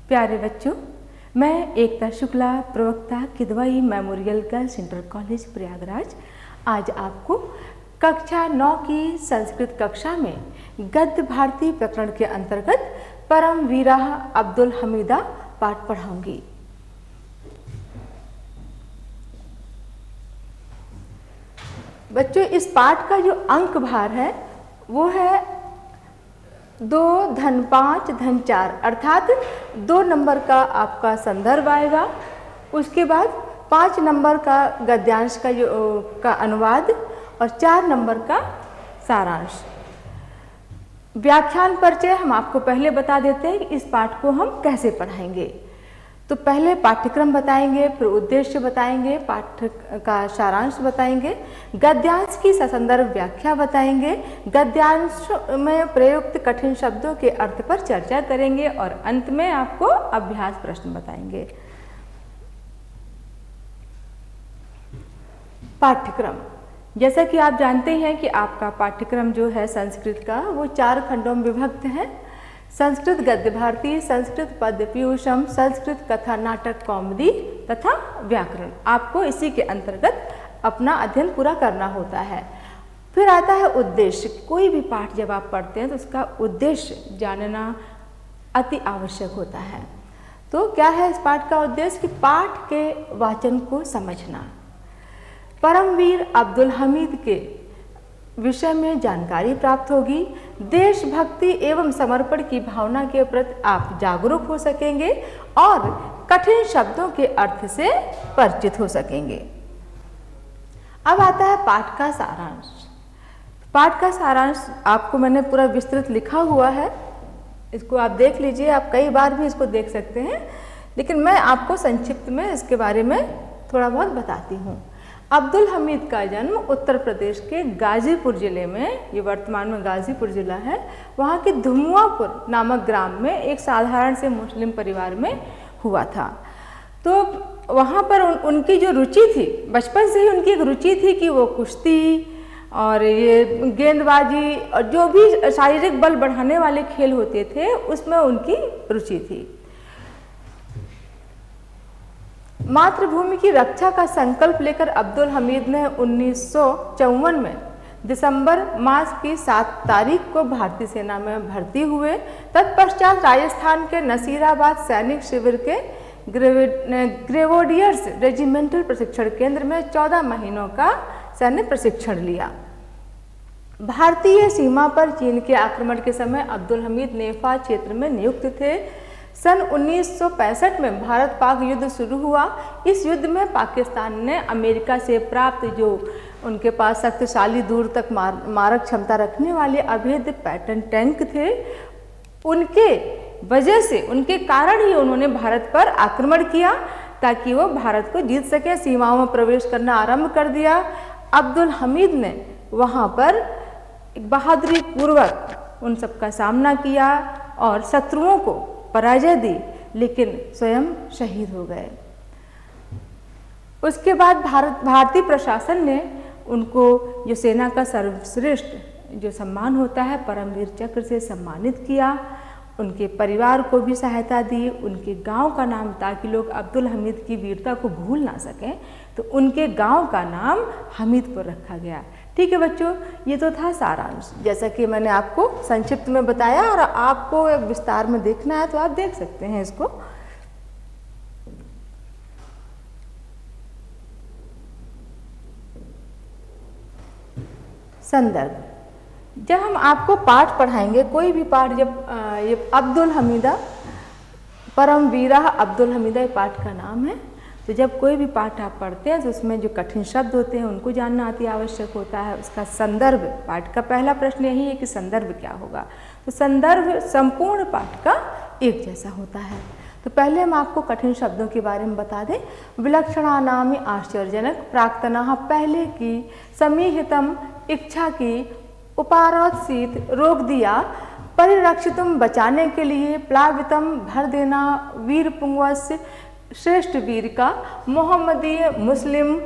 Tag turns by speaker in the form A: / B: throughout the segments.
A: प्यारे बच्चों, मैं एकता शुक्ला, प्रवक्ता Kidwai memorial girls inter college Prayagraj, आज आपको कक्षा 9 की संस्कृत कक्षा में गद्य भारती प्रकरण के अंतर्गत परम वीरा अब्दुल हमीदा पाठ पढ़ाऊंगी। बच्चों, इस पाठ का जो अंक भार है वो है 2 धन 5 धन 4, अर्थात 2 नंबर का आपका संदर्भ आएगा। उसके बाद 5 नंबर का गद्यांश का अनुवाद और 4 नंबर का सारांश। व्याख्यान परिचय हम आपको पहले बता देते हैं कि इस पाठ को हम कैसे पढ़ाएंगे। तो पहले पाठ्यक्रम बताएंगे, फिर उद्देश्य बताएंगे, पाठ का सारांश बताएंगे, गद्यांश की ससंदर्भ व्याख्या बताएंगे, गद्यांश में प्रयुक्त कठिन शब्दों के अर्थ पर चर्चा करेंगे और अंत में आपको अभ्यास प्रश्न बताएंगे। पाठ्यक्रम, जैसा कि आप जानते हैं कि आपका पाठ्यक्रम जो है संस्कृत का वो 4 खंडों में विभक्त है। संस्कृत गद्य भारती, संस्कृत पद्य पीयूषम, संस्कृत कथा नाटक कॉमेडी तथा व्याकरण। आपको इसी के अंतर्गत अपना अध्ययन पूरा करना होता है। फिर आता है उद्देश्य। कोई भी पाठ जब आप पढ़ते हैं तो उसका उद्देश्य जानना अति आवश्यक होता है। तो क्या है इस पाठ का उद्देश्य कि पाठ के वाचन को समझना, परमवीर अब्दुल हमीद के विषय में जानकारी प्राप्त होगी, देशभक्ति एवं समर्पण की भावना के प्रति आप जागरूक हो सकेंगे और कठिन शब्दों के अर्थ से परिचित हो सकेंगे। अब आता है पाठ का सारांश। पाठ का सारांश आपको मैंने पूरा विस्तृत लिखा हुआ है, इसको आप देख लीजिए। आप कई बार भी इसको देख सकते हैं, लेकिन मैं आपको संक्षिप्त में इसके बारे में थोड़ा बहुत बताती हूँ। अब्दुल हमीद का जन्म उत्तर प्रदेश के गाजीपुर जिले में, ये वर्तमान में गाजीपुर जिला है, वहाँ के धुमुआपुर नामक ग्राम में एक साधारण से मुस्लिम परिवार में हुआ था। तो वहाँ पर उनकी जो रुचि थी, बचपन से ही उनकी एक रुचि थी कि वो कुश्ती और ये गेंदबाजी और जो भी शारीरिक बल बढ़ाने वाले खेल होते थे उसमें उनकी रुचि थी। मातृभूमि की रक्षा का संकल्प लेकर अब्दुल हमीद ने 1954 में दिसंबर मास की 7 तारीख को भारतीय सेना में भर्ती हुए। तत्पश्चात राजस्थान के नसीराबाद सैनिक शिविर के ग्रेवोडियर्स रेजिमेंटल प्रशिक्षण केंद्र में 14 महीनों का सैन्य प्रशिक्षण लिया। भारतीय सीमा पर चीन के आक्रमण के समय अब्दुल हमीद नेफा क्षेत्र में नियुक्त थे। सन 1965 में भारत पाक युद्ध शुरू हुआ। इस युद्ध में पाकिस्तान ने अमेरिका से प्राप्त जो उनके पास शक्तिशाली दूर तक मारक क्षमता रखने वाले अभेद्य पैटर्न टैंक थे, उनके वजह से, उनके कारण ही उन्होंने भारत पर आक्रमण किया ताकि वो भारत को जीत सके। सीमाओं में प्रवेश करना आरंभ कर दिया। अब्दुल हमीद ने वहाँ पर बहादुरी पूर्वक उन सबका सामना किया और शत्रुओं को पराजय दी, लेकिन स्वयं शहीद हो गए। उसके बाद भारतीय प्रशासन ने उनको जो सेना का सर्वश्रेष्ठ जो सम्मान होता है परमवीर चक्र से सम्मानित किया। उनके परिवार को भी सहायता दी, उनके गांव का नाम, ताकि लोग अब्दुल हमीद की वीरता को भूल ना सकें, तो उनके गांव का नाम हमीदपुर रखा गया। ठीक है बच्चों, ये तो था सारांश, जैसा कि मैंने आपको संक्षिप्त में बताया, और आपको विस्तार में देखना है तो आप देख सकते हैं इसको। संदर्भ, जब हम आपको पाठ पढ़ाएंगे, कोई भी पाठ, जब ये अब्दुल हमीदा, परम वीरा अब्दुल हमीदा ये पाठ का नाम है, तो जब कोई भी पाठ आप पढ़ते हैं तो उसमें जो कठिन शब्द होते हैं उनको जानना अति आवश्यक होता है। उसका संदर्भ, पाठ का पहला प्रश्न यही है कि संदर्भ क्या होगा। तो संदर्भ संपूर्ण पाठ का एक जैसा होता है। तो पहले हम आपको कठिन शब्दों के बारे में बता दें। विलक्षणा नाम आश्चर्यजनक, प्राक्तना पहले की, समीहितम इच्छा की, उपारोत शीत रोक दिया, परिरक्षितुम बचाने के लिए, प्लावितम भर देना, वीर पुंगवस्य श्रेष्ठ वीर का, मोहम्मदीय मुस्लिम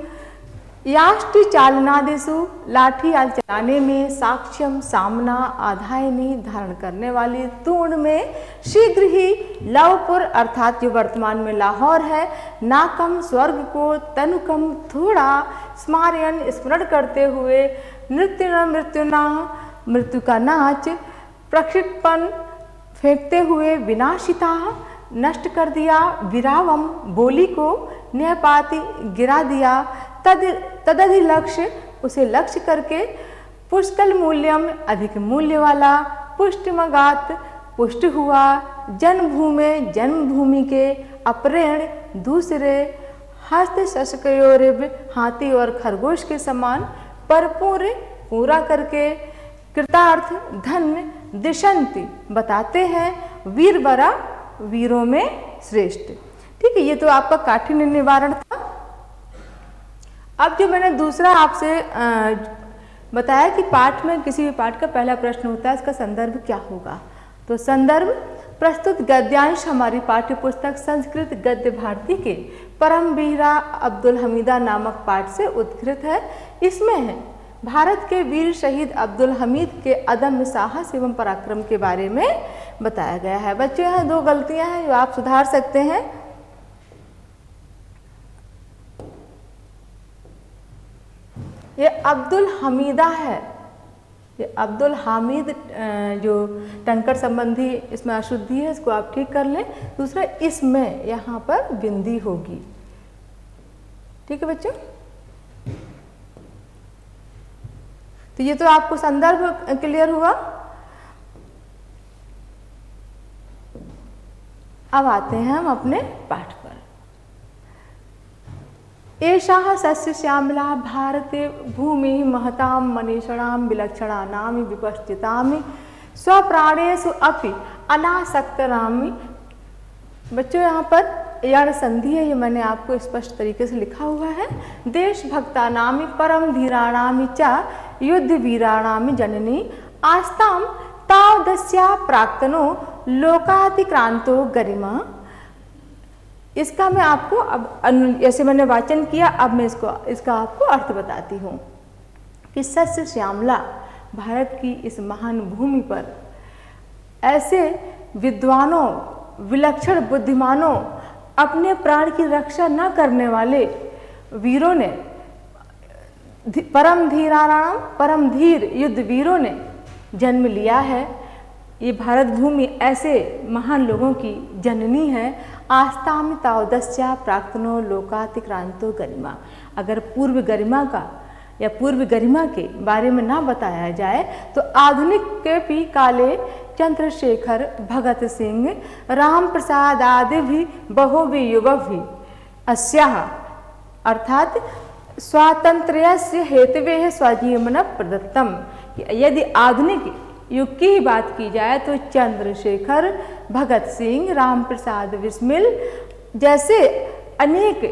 A: याष्टि चालनादिषु लाठी आल चलाने में साक्ष्यम सामना आधायनी धारण करने वाली तूण में शीघ्र ही लवपुर अर्थात जो वर्तमान में लाहौर है नाकम स्वर्ग को तनुकम थोड़ा स्मारयन स्मरण करते हुए नृत्युना मृत्युना मृत्यु का नाच प्रक्षिप्पन फेंकते हुए विनाशिता नष्ट कर दिया विरावम बोली को न्यायपाति गिरा दिया तदधि लक्ष्य उसे लक्ष्य करके पुष्कल मूल्यम अधिक मूल्य वाला पुष्टिमगात पुष्ट हुआ जन्मभूमि के अप्रेण दूसरे हस्त शशकयोरिव हाथी और खरगोश के समान परपूर पूरा करके कृतार्थ धन्य दिशंति बताते हैं वीरवरा वीरों में श्रेष्ठ। ठीक है, ये तो आपका काठिन्य निवारण था। अब जो मैंने दूसरा आपसे बताया कि पाठ में किसी भी पाठ का पहला प्रश्न होता है इसका संदर्भ क्या होगा, तो संदर्भ प्रस्तुत गद्यांश हमारी पाठ्य पुस्तक संस्कृत गद्य भारती के परमवीरा अब्दुल हमीदा नामक पाठ से उद्धृत है। इसमें है भारत के वीर शहीद अब्दुल हमीद के अदम्य साहस एवं पराक्रम के बारे में बताया गया है। बच्चों यहाँ दो गलतियां हैं जो आप सुधार सकते हैं। ये अब्दुल हमीदा है, ये अब्दुल हामिद जो टंकर संबंधी इसमें अशुद्धि है इसको आप ठीक कर लें। दूसरा इसमें यहाँ पर बिंदी होगी। ठीक है बच्चों, तो ये तो आपको संदर्भ क्लियर हुआ। अब आते हैं हम अपने पाठ पर। एषा सस्य श्यामला भारते भूमि महतां मनीषणां विलक्षणानां विपश्चितां स्वप्राणेषु अपि अनासक्तरामि। बच्चों यहाँ पर यण संधि है, ये मैंने आपको स्पष्ट तरीके से लिखा हुआ है। देशभक्तानां परम धीराणां च युद्ध वीराणां जननी आस्तां तावदस्या प्राक्तनो लोकातिक्रांतो गरिमा। इसका मैं आपको अब जैसे मैंने वाचन किया, अब मैं इसका आपको अर्थ बताती हूँ कि सस्य श्यामला भारत की इस महान भूमि पर ऐसे विद्वानों विलक्षण बुद्धिमानों अपने प्राण की रक्षा न करने वाले वीरों ने परम धीराणाम परम धीर युद्ध वीरों ने जन्म लिया है। ये भारत भूमि ऐसे महान लोगों की जननी है। आस्था में तावदस्या प्राक्तनो लोकातिक्रांतो गरिमा। अगर पूर्व गरिमा का या पूर्व गरिमा के बारे में ना बताया जाए तो आधुनिक के भी काले चंद्रशेखर भगत सिंह राम प्रसाद आदि भी बहुवी युवा भी अस्याह अर्थात स्वातंत्र्यस्य हेतवे स्वजीवन प्रदत्तम। यदि आधुनिक युग की ही बात की जाए तो चंद्रशेखर भगत सिंह राम प्रसाद बिस्मिल जैसे अनेक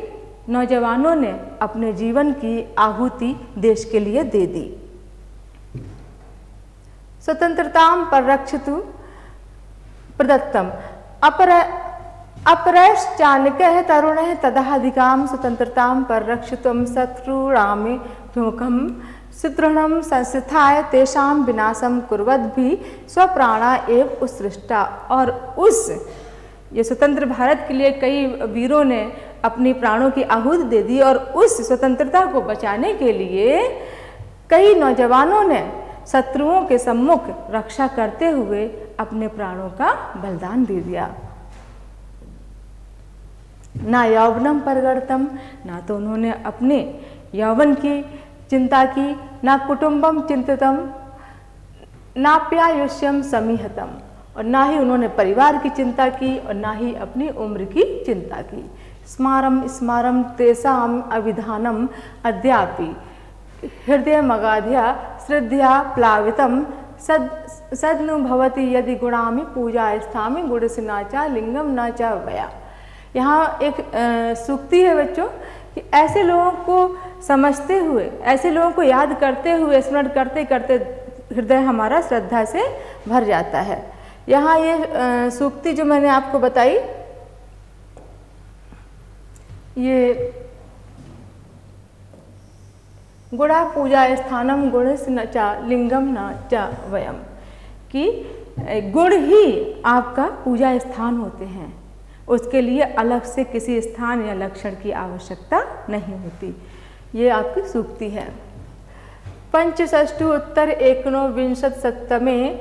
A: नौजवानों ने अपने जीवन की आहुति देश के लिए दे दी। स्वतंत्रतां परिरक्षितु प्रदत्तम अपरश्चानकः तरुणः तदाधिकां स्वतंत्रतां परिरक्षितुं शत्रुणां प्रमुखं सुदृढ़ं संस्थाय तेषां विनाशं कुर्वद्भि स्वप्राणा एव उत्सृष्टा। और उस ये स्वतंत्र भारत के लिए कई वीरों ने अपनी प्राणों की आहुति दे दी और उस स्वतंत्रता को बचाने के लिए कई नौजवानों ने शत्रुओं के सम्मुख रक्षा करते हुए अपने प्राणों का बलिदान दे दिया। ना यौवनम परगर्तम, ना तो उन्होंने अपने यौवन की चिंता की, ना कुटुंबम चिंतितम, ना प्यायुष्यम समीहतम, और ना ही उन्होंने परिवार की चिंता की और ना ही अपनी उम्र की चिंता की। स्मारम स्मारम तेषाम अविधानम अद्यापि हृदय मगाध्या श्रद्धया प्लावितम सदनुभवति यदि गुणामि पूजा स्थामि गुणसिना च लिंगम न च वया। यहाँ एक सूक्ति है बच्चों कि ऐसे लोगों को समझते हुए, ऐसे लोगों को याद करते हुए, स्मरण करते करते हृदय हमारा श्रद्धा से भर जाता है। यहाँ ये सूक्ति जो मैंने आपको बताई ये गुड़ा पूजा स्थानम गुणस न चा लिंगम न चा वयम, कि गुण ही आपका पूजा स्थान होते हैं, उसके लिए अलग से किसी स्थान या लक्षण की आवश्यकता नहीं होती। ये आपकी सूक्ति है। पंचषष्टि उत्तर 19विंशतमे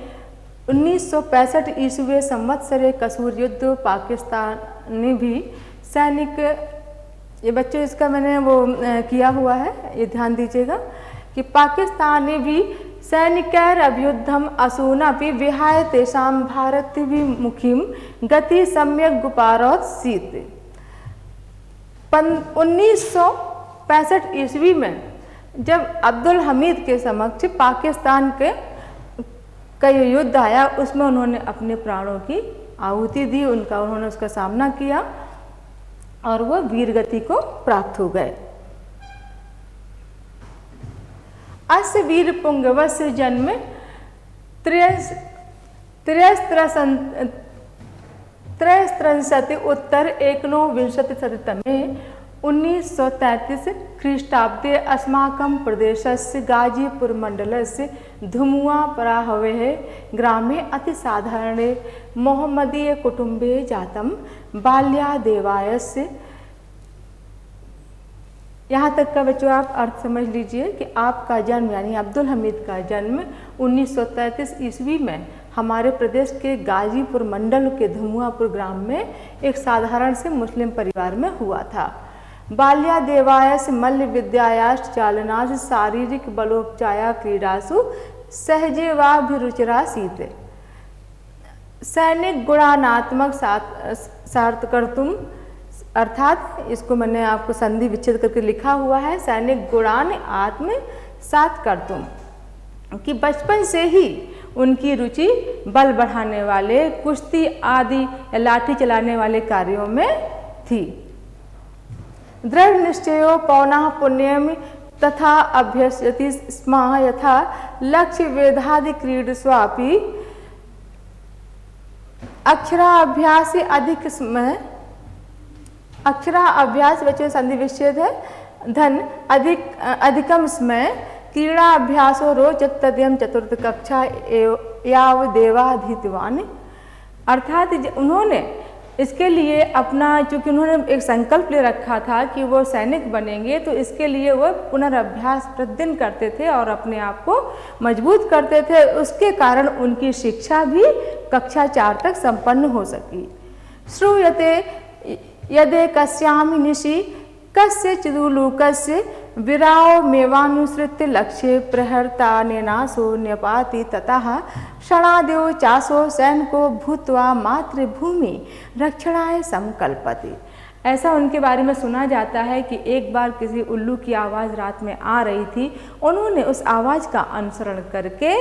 A: 1965 ईस्वी संवत्सरे कसूर युद्ध पाकिस्तान ने भी सैनिक, ये बच्चों इसका मैंने वो किया हुआ है, ये ध्यान दीजिएगा कि पाकिस्तान ने भी सैनिकैर अभ्युद्धम असूनापि विहाय तेषां भारतभिमुखीं गति सम्यक गुपारोत्सीत्। 1965 ईस्वी में जब अब्दुल हमीद के समक्ष पाकिस्तान के का युद्ध आया, उसमें उन्होंने अपने प्राणों की आहुति दी, उन्होंने उसका सामना किया और वो वीर गति को प्राप्त हो गए। अस्य वीर पुंगवस्य जन्म 63 उत्तर 19विंशतितमे 1933 ख्रीष्टाब्दे अस्माकं प्रदेशस्य गाजीपुर मंडलस्य धुमुआ पराहवेः ग्रामे अतिसाधारणे मोहम्मदीय कुटुंबे जातं बाल्यादेवायस्य। यहाँ तक का बच्चों आप अर्थ समझ लीजिए कि आपका जन्म यानी अब्दुल हमीद का जन्म 1933 ईस्वी में हमारे प्रदेश के गाजीपुर मंडल के धुमुआपुर ग्राम में एक साधारण से मुस्लिम परिवार में हुआ था। बाल्यादेवायस मल्ल विद्यायाश्च चालनाश्च शारीरिक बलोपचाया क्रीडासु सहजेवाभिरुचिरासीत्। सैनिक गुणानात्मक सार्थकर्तुम, अर्थात इसको मैंने आपको संधि विच्छेद करके लिखा हुआ है, सैनिक गुणान आत्म सात कर्तुम, कि बचपन से ही उनकी रुचि बल बढ़ाने वाले, कुश्ती आदि या लाठी चलाने वाले कार्यों में थी। दृढ़ निश्चयो पौनः पुण्यम तथा अभ्यस्यति स्म यथा लक्ष्य वेदादि क्रीडस्वापि अक्षराभ्यास अधिक समय, अक्षराभ्यास बच्चों संधि विच्छेद है, धन अधिकम समय क्रीड़ा अभ्यासो रोचत तद्यम चतुर्थ कक्षा याव देवाधीतवान। अर्थात उन्होंने इसके लिए अपना, चूँकि उन्होंने एक संकल्प ले रखा था कि वो सैनिक बनेंगे, तो इसके लिए वो पुनर्अभ्यास प्रतिदिन करते थे और अपने आप को मजबूत करते थे। उसके कारण उनकी शिक्षा भी कक्षा 4 तक संपन्न हो सकी। श्रूयते यदे कस्यामि निशि कस्य चिदुलूकस्य विराओ मेवानुसृत्य लक्ष्ये प्रहर्तानेनासो न्यपाति ततः क्षणादेव चासो सैनको भूत्वा मातृभूमि रक्षणाय संकल्पति। ऐसा उनके बारे में सुना जाता है कि एक बार किसी उल्लू की आवाज़ रात में आ रही थी, उन्होंने उस आवाज़ का अनुसरण करके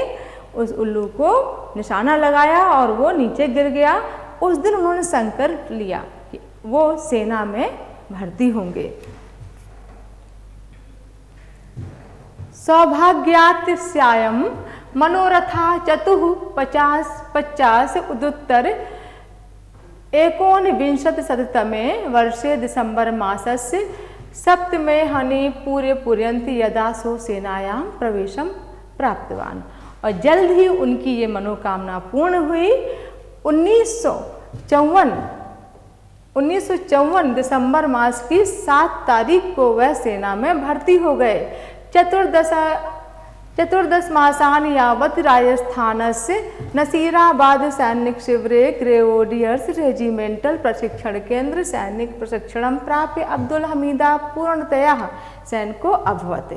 A: उस उल्लू को निशाना लगाया और वो नीचे गिर गया। उस दिन उन्होंने संकल्प लिया कि वो सेना में भर्ती होंगे। सौभाग्यात् स्यायं मनोरथा 50 उदुत्तर 19विंशतितमे वर्षे दिसंबर मासस्य 7 हनि पूर्यन्ति यदा सो सेनायां प्रवेशं प्राप्तवान। और जल्द ही उनकी ये मनोकामना पूर्ण हुई। 1954 दिसंबर मास की 7 तारीख को वह सेना में भर्ती हो गए। 14 मासान यावत् राजस्थानस्य नसीराबाद सैनिक शिविरे ग्रेवोडियर्स रेजिमेंटल प्रशिक्षण केंद्र सैनिक प्रशिक्षण प्राप्य अब्दुल हमीदा पूर्णतया सैनिको अभवत्।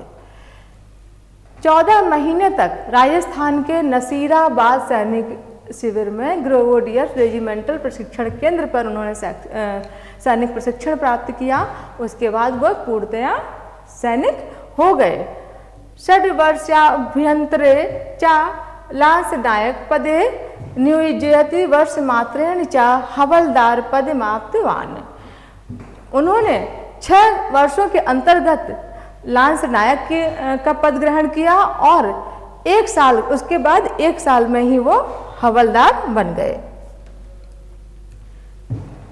A: 14 महीने तक राजस्थान के नसीराबाद सैनिक शिविर में ग्रेवोडियर्स रेजिमेंटल प्रशिक्षण केंद्र पर उन्होंने सैनिक प्रशिक्षण प्राप्त किया। उसके बाद वह पूर्णतया सैनिक हो गए। 6 वर्षाभ्यंतरे चा लांस नायक पदे नियुज्यति वर्ष मात्रेण चा हवलदार पद माप्तवान। उन्होंने 6 वर्षों के अंतर्गत लांस नायक का पद ग्रहण किया और 1 साल, उसके बाद 1 साल में ही वो हवलदार बन गए।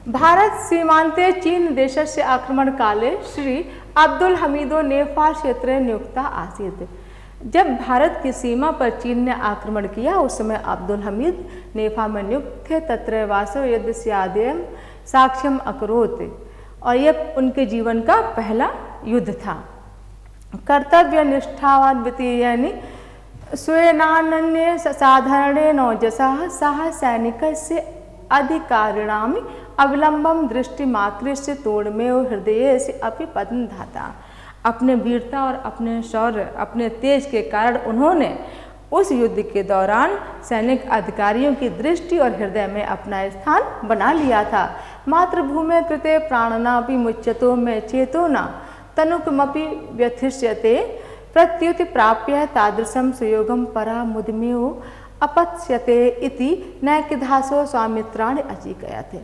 A: भारत सीमांते चीन देशस्य आक्रमण काले श्री अब्दुल हमीदो नेफा क्षेत्रे नियुक्ता आसीत। जब भारत की सीमा पर चीन ने आक्रमण किया उस समय अब्दुल हमीद नेफा में नियुक्त थे। तत्र वासो युद्ध स्यादेम साक्ष्यम अकरोत, और यह उनके जीवन का पहला युद्ध था। कर्तव्य निष्ठावान द्वितीयानि स्वेनान्य साधारणे नौजसा सह सैनिकस्य अधिकारिणाम अविलंबम दृष्टि मातृस्य तोड़मेव हृदय से अपि पद्म धाता। अपने वीरता और अपने शौर्य, अपने तेज के कारण उन्होंने उस युद्ध के दौरान सैनिक अधिकारियों की दृष्टि और हृदय में अपना स्थान बना लिया था। मातृभूमि कृते प्राणनापि मुच्यतो में चेतोना तनुकमपि व्यथिष्यते प्रत्युत प्राप्य तादृशम सुयोगम परा मुदमेव अपत्स्यते इति नैकिधासो स्वामित्राणि अचिकयते।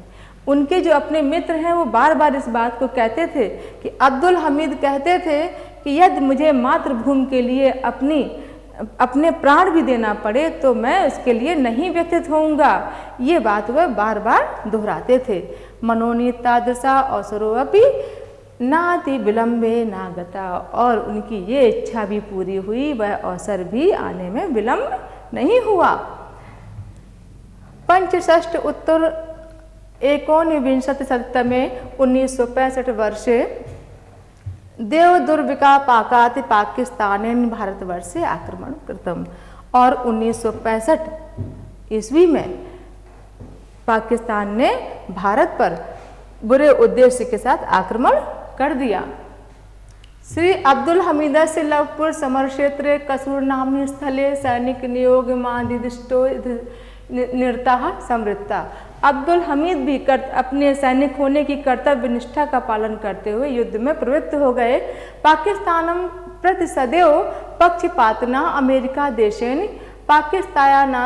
A: उनके जो अपने मित्र हैं वो बार बार इस बात को कहते थे कि अब्दुल हमीद कहते थे कि यदि मुझे मातृभूमि के लिए अपने प्राण भी देना पड़े तो मैं उसके लिए नहीं व्यथित होऊंगा। ये बात वह बार बार दोहराते थे। मनोनीतादृशा अवसरोपि नाति विलंबे नागता, और उनकी ये इच्छा भी पूरी हुई, वह अवसर भी आने में विलंब नहीं हुआ। पंचषष्ठ उत्तर 19विंशतिशततमे 1965 वर्षे देवदुर्विका पाकाति पाकिस्तानेन भारतवर्षे आक्रमण कृतम, और 1965 ईस्वी में पाकिस्तान ने भारत पर बुरे उद्देश्य के साथ आक्रमण कर दिया। श्री अब्दुल हमीदस्य लवपुर समर क्षेत्रे कसूर नामनी स्थले सैनिक नियोग मादिदिष्टो निरता समृत्ता। अब्दुल हमीद भी अपने सैनिक होने की कर्तव्य निष्ठा का पालन करते हुए युद्ध में प्रवृत्त हो गए। पाकिस्तानम प्रति सदैव पक्षपातना अमेरिका देशेन पाकिस्तायाना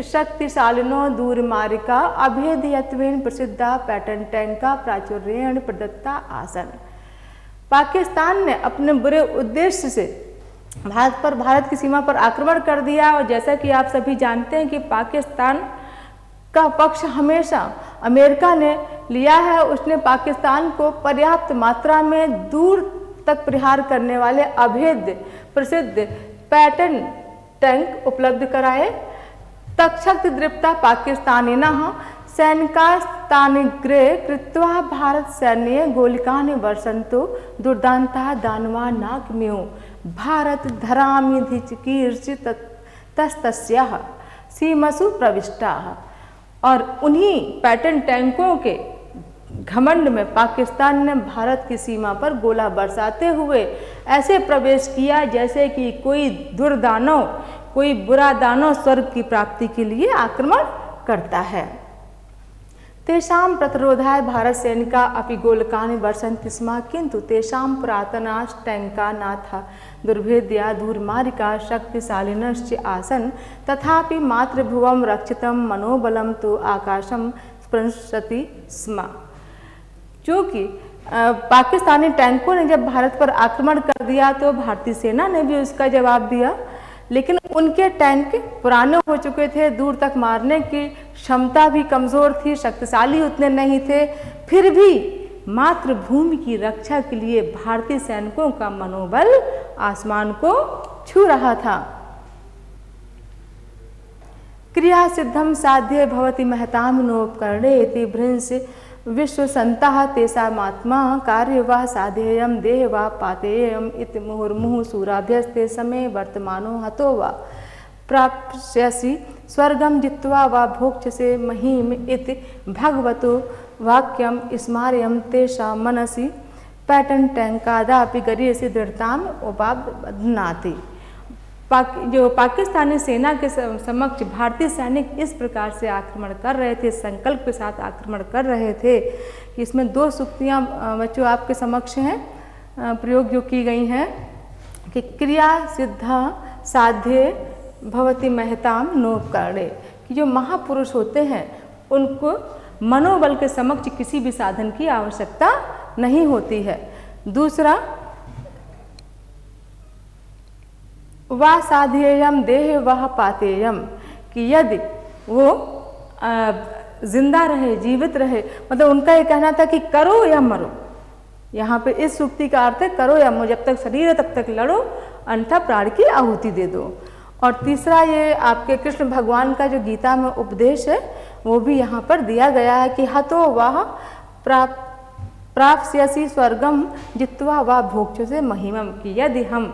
A: शक्तिशालिनो दूरमारिका अभेदयत्वेन प्रसिद्धा पैटर्न टैंका प्राचुर्येण प्रदत्ता आसन। पाकिस्तान ने अपने बुरे उद्देश्य से भारत की सीमा पर आक्रमण कर दिया, और जैसा कि आप सभी जानते हैं कि पाकिस्तान का पक्ष हमेशा अमेरिका ने लिया है। उसने पाकिस्तान को पर्याप्त मात्रा में दूर तक प्रहार करने वाले अभेद्य प्रसिद्ध पैटर्न टैंक उपलब्ध कराए। तक्षक दृप्ता पाकिस्तानिनः सैनिकास्तानिग्रे कृत्वा भारत सैन्य गोलिकानि वर्षन्तु दुर्दान्ता दानवा नागम्यो भारत धरामिधिचकीर्षि तस्तस्याः सीमसु प्रविष्टाः। और उन्हीं पैटर्न टैंकों के घमंड में पाकिस्तान ने भारत की सीमा पर गोला बरसाते हुए ऐसे प्रवेश किया जैसे कि कोई दुर्दानव, कोई बुरा दानव स्वर्ग की प्राप्ति के लिए आक्रमण करता है। तेषां प्रतिरोधाय भारत सैनिका अपि गोलकानि वर्षन्ति स्म, किंतु तेषां पुरातनाश्च टैंका नाथ दुर्भेद्या दूरमारिका शक्तिशालिनश्च आसन्, तथापि मातृभुवं रक्षितं मनोबलं तु आकाशं स्पृशति स्म। जो कि पाकिस्तानी टैंकों ने जब भारत पर आक्रमण कर दिया तो भारतीय सेना ने भी उसका जवाब दिया, लेकिन उनके टैंक पुराने हो चुके थे, दूर तक मारने की क्षमता भी कमज़ोर थी, शक्तिशाली उतने नहीं थे। फिर भी मातृभूमि की रक्षा के लिए भारतीय सैनिकों का मनोबल आसमान को छू रहा था। क्रिया सिद्धम साध्य भवति महताम नोपकरणे इति भृंस विश्वसंतः तेषामात्मा कार्यवाह साधेयम देह वा पातेयम इति मुहुर्मुहुः सूराभ्यस्ते समय वर्तमानो हतो वा प्राप्स्यसि स्वर्गम जित्वा वा भोक्ष्यसे महीम इति भगवतो वाक्यम स्मार्यम तेषां मनसि पैटर्न टैंकादापि गरीयसि दृढ़ताम उपाबध्नाति। जो पाकिस्तानी सेना के समक्ष भारतीय सैनिक इस प्रकार से आक्रमण कर रहे थे, संकल्प के साथ आक्रमण कर रहे थे कि इसमें दो सूक्तियाँ बच्चों आपके समक्ष हैं प्रयोग जो की गई हैं कि क्रिया सिद्धा साध्य भवति महताम नोपकरणे, कि जो महापुरुष होते हैं उनको मनोबल के समक्ष किसी भी साधन की आवश्यकता नहीं होती है। दूसरा, वा साधेयम देह वह पातेयम, कि यदि वो जिंदा रहे, जीवित रहे, मतलब उनका ये कहना था कि करो या मरो, यहाँ पे इस सूक्ति का अर्थ है करो या जब तक शरीर है तब तक लड़ो, अन्यथा प्राण की आहुति दे दो। और तीसरा ये आपके कृष्ण भगवान का जो गीता में उपदेश है वो भी यहाँ पर दिया गया है कि हतो वह प्राप्स्यसि स्वर्गम जित्वा व भोक्ष से महिमम, कि यदि हम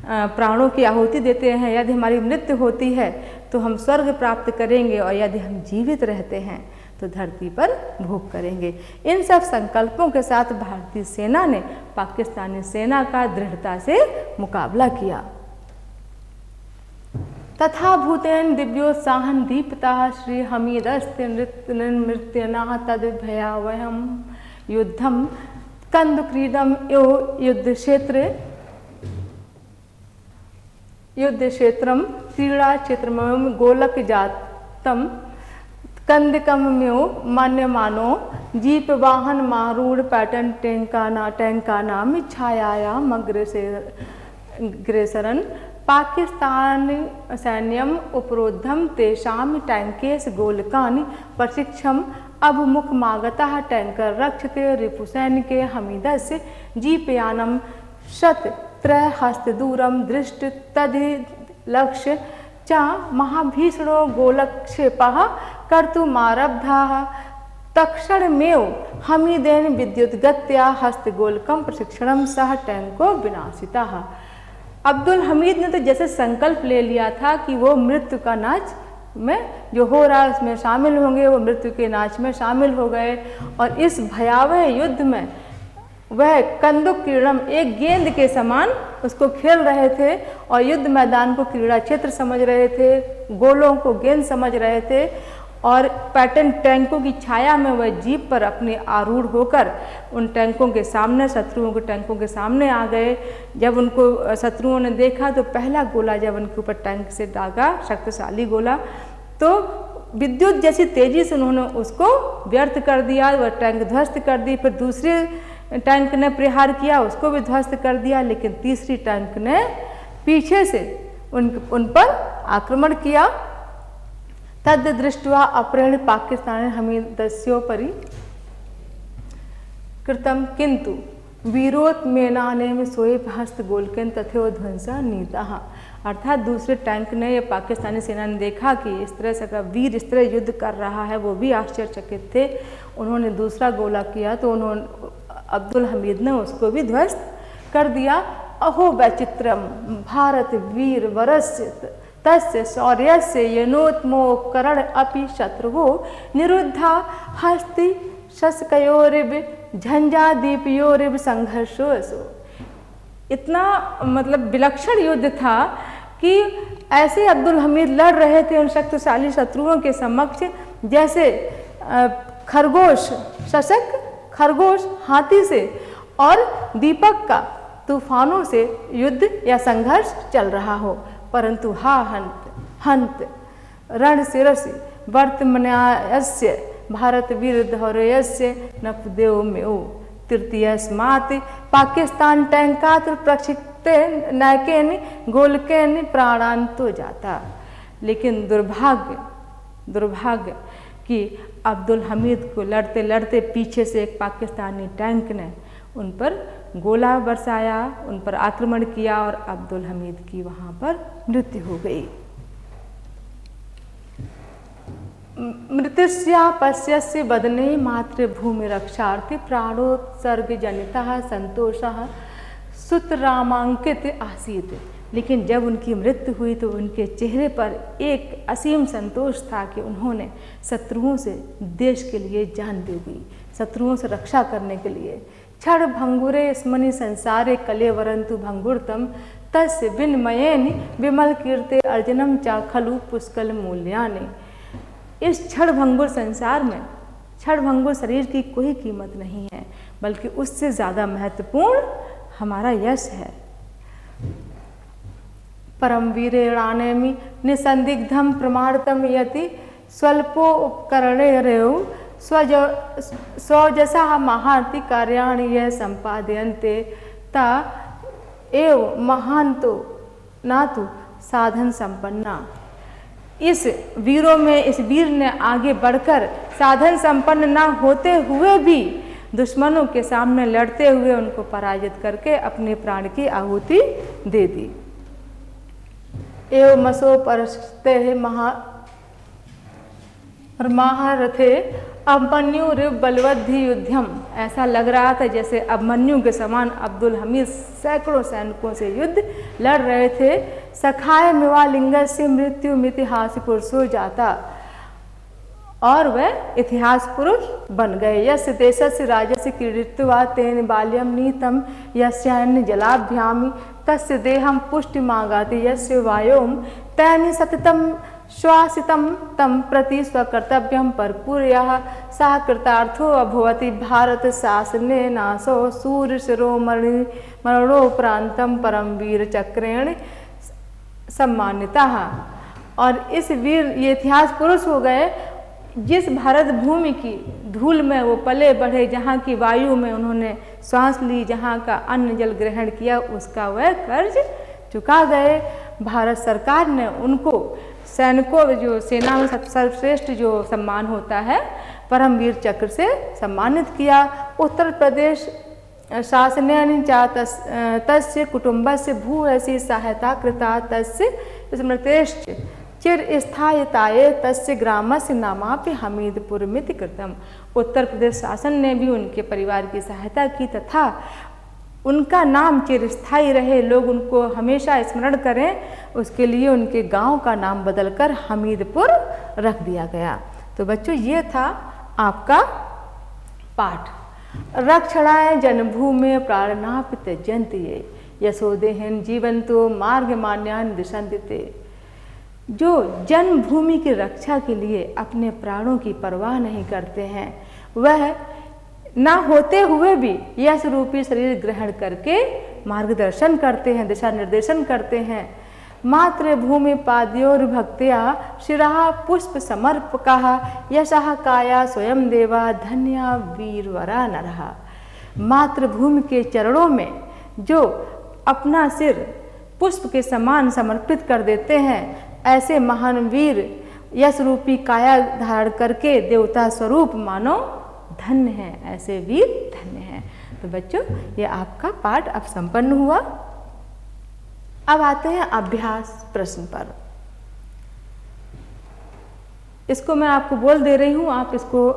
A: प्राणों की आहुति देते हैं, यदि हमारी मृत्यु होती है तो हम स्वर्ग प्राप्त करेंगे, और यदि हम जीवित रहते हैं तो धरती पर भोग करेंगे। इन सब संकल्पों के साथ भारतीय सेना ने पाकिस्तानी सेना का दृढ़ता से मुकाबला किया। तथा भूतेन दिव्योत्साहन दीप्ता श्री हमीदस्ते नृत्यना तद भयावहम युद्धम कंदुक्रीडम यो युद्ध क्षेत्रम क्रीड़ा क्षेत्रम गोलक जातम कंदकम्यो मान्यमानो जीप वाहन मारूढ़ पैटर्न टैंका नाम छायायाम अग्रेसरन पाकिस्तान सैन्यम उपरोधम तेषाम टैंकेश गोलकानि प्रशिक्षम अभिमुखमागतः टैंकर रक्षते रिपुसैन के हमीदस्य जीपयानम शत त्रयहस्त दूरम दृष्ट तदि लक्ष्य च महाभीषणो गोलक्षेपः कर्तुमारब्धः तक्षणमेव हमीदेन विद्युद्गत्या हस्तगोलकम प्रशिक्षणम सह टैंको विनाशितः। अब्दुल हमीद ने तो जैसे संकल्प ले लिया था कि वो मृत्यु का नाच में जो हो रहा है उसमें शामिल होंगे, वो मृत्यु के नाच में शामिल हो गए। और इस भयावह युद्ध में वह कंदुक क्रीड़म, एक गेंद के समान उसको खेल रहे थे और युद्ध मैदान को क्रीड़ा क्षेत्र समझ रहे थे, गोलों को गेंद समझ रहे थे। और पैटर्न टैंकों की छाया में वह जीप पर अपने आरूढ़ होकर उन टैंकों के सामने, शत्रुओं के टैंकों के सामने आ गए। जब उनको शत्रुओं ने देखा तो पहला गोला जब उनके ऊपर टैंक से दागा, शक्तिशाली गोला, तो विद्युत जैसी तेजी से उन्होंने उसको व्यर्थ कर दिया, वह टैंक ध्वस्त कर दी। फिर दूसरे टैंक ने प्रहार किया, उसको भी ध्वस्त कर दिया। लेकिन तीसरी टैंक ने पीछे से उन पर आक्रमण किया। तद दृष्ट्वा अपरेण पाकिस्तान हमीदस्योपरि कृतम किंतु वीरोत मेनाने में सोएब हस्त गोलकन तथो ध्वंसा नीता। अर्थात दूसरे टैंक ने, या पाकिस्तानी सेना ने देखा कि इस तरह से वीर इस तरह युद्ध कर रहा है, वो भी आश्चर्यचकित थे। उन्होंने दूसरा गोला किया तो उन्होंने अब्दुल हमीद ने उसको भी ध्वस्त कर दिया। अहो वैचित्रम भारत वीर वरस्य तस्य शौर्यस्य यनोत्मोकरण अपि शत्रुवो निरुद्धा हस्ति शस्कयोरिव झंझादीपयोरिव संघर्षोसो। इतना मतलब विलक्षण युद्ध था कि ऐसे अब्दुल हमीद लड़ रहे थे उन शक्तिशाली शत्रुओं के समक्ष जैसे खरगोश, शशक खरगोश हाथी से और दीपक का तूफानों से युद्ध या संघर्ष चल रहा हो। परंतु हा हंत हंत रण शिरसि वर्तमानस्य भारत वीर धौर्यस्य नपदेव में तृतीयस्मात् पाकिस्तान टैंकात्र प्रक्षिप्ते नैकेन गोलकेन प्राणांतो जाता। लेकिन दुर्भाग्य कि अब्दुल हमीद को लड़ते लड़ते पीछे से एक पाकिस्तानी टैंक ने उन पर गोला बरसाया, उन पर आक्रमण किया और अब्दुल हमीद की वहाँ पर मृत्यु हो गई। मृत्युस्या पश्यस्य बदने मातृभूमि रक्षार्थी प्राणोत्सर्ग जनिता संतोषः सुतरामांकित आसीत। लेकिन जब उनकी मृत्यु हुई तो उनके चेहरे पर एक असीम संतोष था कि उन्होंने शत्रुओं से देश के लिए जान दे दी, शत्रुओं से रक्षा करने के लिए। क्षण भंगुरे स्मनि संसारे कलेवरंतु भंगुरतम तस्य विनमयेन विमल कीर्ते अर्जनम चा खलु पुष्कल मूल्यानि। इस क्षण भंगुर संसार में क्षण भंगुर शरीर की कोई कीमत नहीं है, बल्कि उससे ज़्यादा महत्वपूर्ण हमारा यश है। परम वीरेणानेमि निसंदिग्धम प्रमाणतम यति स्वल्पो उपकरणे रेव स्वजसा महारति कार्याणि यह संपादयन्ते ता एव महान्तो नातु साधन संपन्ना। इस वीरों में इस वीर ने आगे बढ़कर साधन संपन्न ना होते हुए भी दुश्मनों के सामने लड़ते हुए उनको पराजित करके अपने प्राण की आहुति दे दी। एवं मसो परस्ते महारथे अभिमन्यु बलवद्धि युद्धम। ऐसा लग रहा था जैसे अभिमन्यु के समान अब्दुल हमीद सैकड़ों सैनिकों से युद्ध लड़ रहे थे। सखाय मिवालिंग से मृत्यु मितिहास पुरुषो जाता, और वह इतिहास पुरुष बन गए। यस्य देशस्य राजस्य क्रीडित्वा तेन बाल्यम नीतम यस्यान्य जलाभ्यामी तस्य देहम पुष्टिमागाति यस्य वायोम तैन सततम श्वासितम तम प्रति स्वकर्तव्यम परपूर्यः सः कृतार्थो अभवति भारत शासने नासो सूर्य शिरो मरणोपरांतम परम वीर चक्रेण सम्मानिता। और इस वीर ये इतिहास पुरुष हो गए जिस भारत भूमि की धूल में वो पले बढ़े, जहाँ की वायु में उन्होंने सांस ली, जहाँ का अन्न जल ग्रहण किया, उसका वह कर्ज चुका गए। भारत सरकार ने उनको सैनिकों जो सेना में सर्वश्रेष्ठ जो सम्मान होता है परमवीर चक्र से सम्मानित किया। उत्तर प्रदेश शासनेन च तस्य कुटुंबस्य भूयसी सहायता कृता तस्य स्मृतेश्च चिर स्थायिताये तस्य ग्रामस्य नामापि हमीदपुर मिति कृतम। उत्तर प्रदेश शासन ने भी उनके परिवार की सहायता की तथा उनका नाम चिरस्थायी रहे, लोग उनको हमेशा स्मरण करें, उसके लिए उनके गांव का नाम बदलकर हमीदपुर रख दिया गया। तो बच्चों ये था आपका पाठ। रक्षणाय जन्मभूमि प्राणनापि त्यजन्ति ये यशोदेहन जीवंतो मार्ग मान्यान दिशन्ति ते। जो जन्मभूमि की रक्षा के लिए अपने प्राणों की परवाह नहीं करते हैं, वह ना होते हुए भी यश रूपी शरीर ग्रहण करके मार्गदर्शन करते हैं, दिशा निर्देशन करते हैं। मातृभूमि पाद्योर भक्त्या शिरः पुष्प समर्पकः यशः काया स्वयं देवा धन्या वीरवरा नरः। मातृभूमि के चरणों में जो अपना सिर पुष्प के समान समर्पित कर देते हैं, ऐसे महान वीर यश रूपी काया धारण करके देवता स्वरूप मानो धन्य है, ऐसे वीर धन्य हैं। तो बच्चों ये आपका पाठ अब संपन्न हुआ। अब आते हैं अभ्यास प्रश्न पर। इसको मैं आपको बोल दे रही हूँ, आप इसको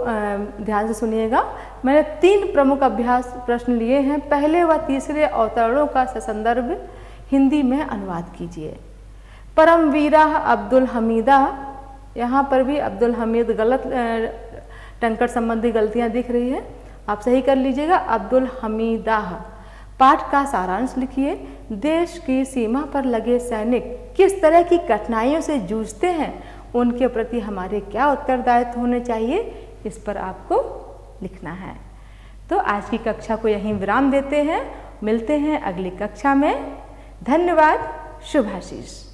A: ध्यान से सुनिएगा। मैंने 3 प्रमुख अभ्यास प्रश्न लिए हैं। पहले व तीसरे अवतरणों का संदर्भ हिंदी में अनुवाद कीजिए। परमवीरा अब्दुल हमीदा, यहाँ पर भी अब्दुल हमीद गलत टंकट संबंधी गलतियाँ दिख रही है, आप सही कर लीजिएगा। अब्दुल हमीदा। पाठ का सारांश लिखिए। देश की सीमा पर लगे सैनिक किस तरह की कठिनाइयों से जूझते हैं, उनके प्रति हमारे क्या उत्तरदायित्व होने चाहिए, इस पर आपको लिखना है। तो आज की कक्षा को यहीं विराम देते हैं, मिलते हैं अगली कक्षा में। धन्यवाद, शुभाशीष।